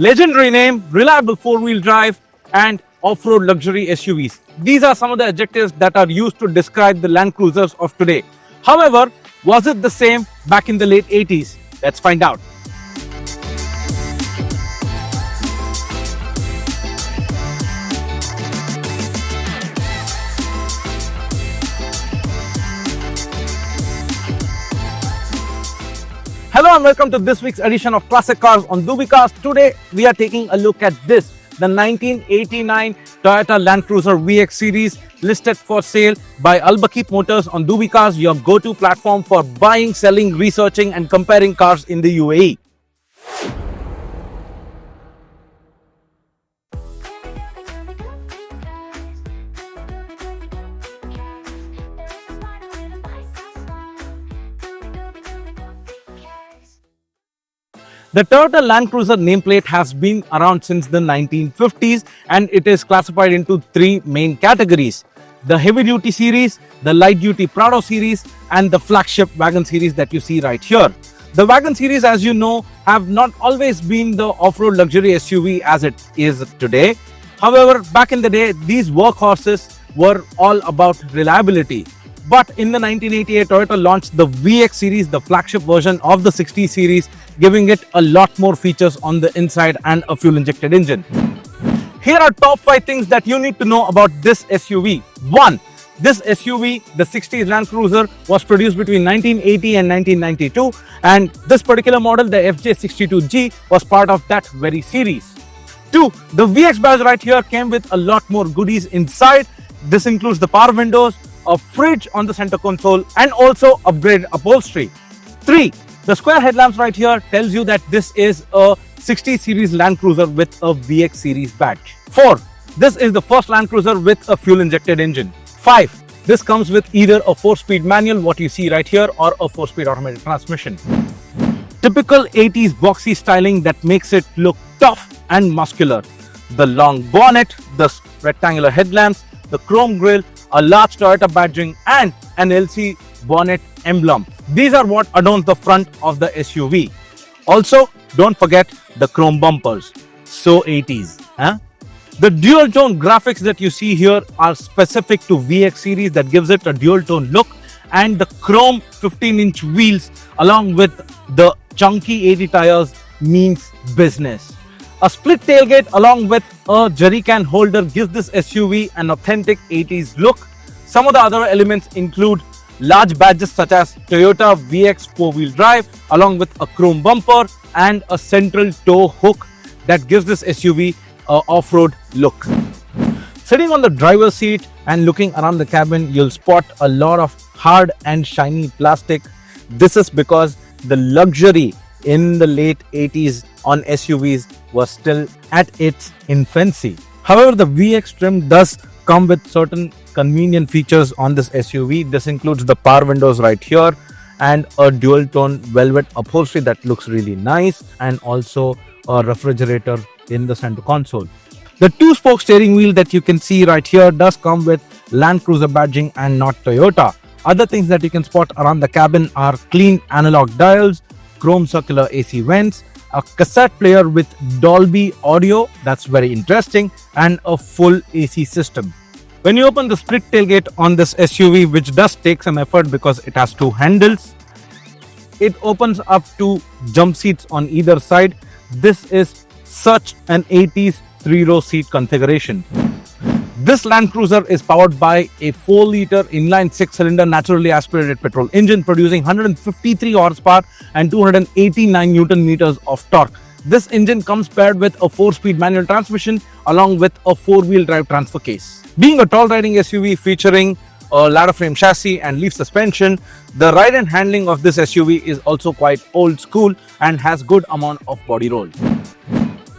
Legendary name, reliable four-wheel drive, and off-road luxury SUVs. These are some of the adjectives that are used to describe the Land Cruisers of today. However, was it the same back in the late 80s? Let's find out. Hello and welcome to this week's edition of Classic Cars on DubiCars. Today we are taking a look at this, the 1989 Toyota Land Cruiser VX series, listed for sale by Al Bakit Motors on DubiCars, your go-to platform for buying, selling, researching and comparing cars in the UAE. The Toyota Land Cruiser nameplate has been around since the 1950s and it is classified into three main categories: the heavy duty series, the light duty Prado series and the flagship wagon series that you see right here. The wagon series, as you know, have not always been the off-road luxury SUV as it is today. However, back in the day, these workhorses were all about reliability. But in the 1988, Toyota launched the VX series, the flagship version of the 60 series, giving it a lot more features on the inside and a fuel-injected engine. Here are top 5 things that you need to know about this SUV. 1. This SUV, the 60s Land Cruiser, was produced between 1980 and 1992, and this particular model, the FJ62G, was part of that very series. 2. The VX badge right here came with a lot more goodies inside. This includes the power windows, a fridge on the center console and also upgraded upholstery. 3. The square headlamps right here tells you that this is a 60 series Land Cruiser with a VX series badge. 4. This is the first Land Cruiser with a fuel injected engine. 5. This comes with either a 4-speed manual, what you see right here, or a 4-speed automatic transmission. Typical 80s boxy styling that makes it look tough and muscular. The long bonnet, the rectangular headlamps, the chrome grille, a large Toyota badging and an LC bonnet emblem. These are what adorns the front of the SUV. Also, don't forget the chrome bumpers. So 80s, huh? The dual tone graphics that you see here are specific to VX series that gives it a dual tone look, and the chrome 15-inch wheels along with the chunky 80 tires means business. A split tailgate along with a jerry can holder gives this SUV an authentic 80s look. Some of the other elements include large badges such as Toyota VX 4-wheel drive along with a chrome bumper and a central tow hook that gives this SUV an off-road look. Sitting on the driver's seat and looking around the cabin, you'll spot a lot of hard and shiny plastic. This is because the luxury in the late 80s on SUVs was still at its infancy. However, the VX trim does come with certain convenient features on this SUV. This includes the power windows right here and a dual tone velvet upholstery that looks really nice, and also a refrigerator in the center console. The 2-spoke steering wheel that you can see right here does come with Land Cruiser badging and not Toyota. Other things that you can spot around the cabin are clean analog dials, chrome circular AC vents, a cassette player with Dolby audio, that's very interesting, and a full AC system. When you open the split tailgate on this SUV, which does take some effort because it has 2 handles, it opens up to jump seats on either side. This is such an 80s 3-row seat configuration. This Land Cruiser is powered by a 4-liter inline 6-cylinder naturally aspirated petrol engine producing 153 horsepower and 289 Newton meters of torque. This engine comes paired with a 4-speed manual transmission along with a 4-wheel drive transfer case. Being a tall riding SUV featuring a ladder frame chassis and leaf suspension, the ride and handling of this SUV is also quite old school and has good amount of body roll.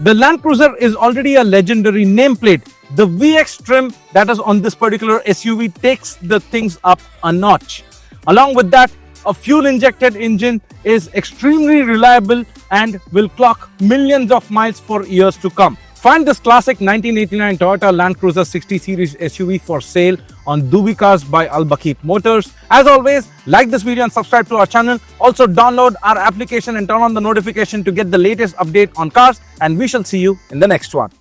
The Land Cruiser is already a legendary nameplate. The VX trim that is on this particular SUV takes the things up a notch. Along with that, a fuel-injected engine is extremely reliable and will clock millions of miles for years to come. Find this classic 1989 Toyota Land Cruiser 60 series SUV for sale on DubiCars by Al Bakit Motors. As always, like this video and subscribe to our channel. Also download our application and turn on the notification to get the latest update on cars, and we shall see you in the next one.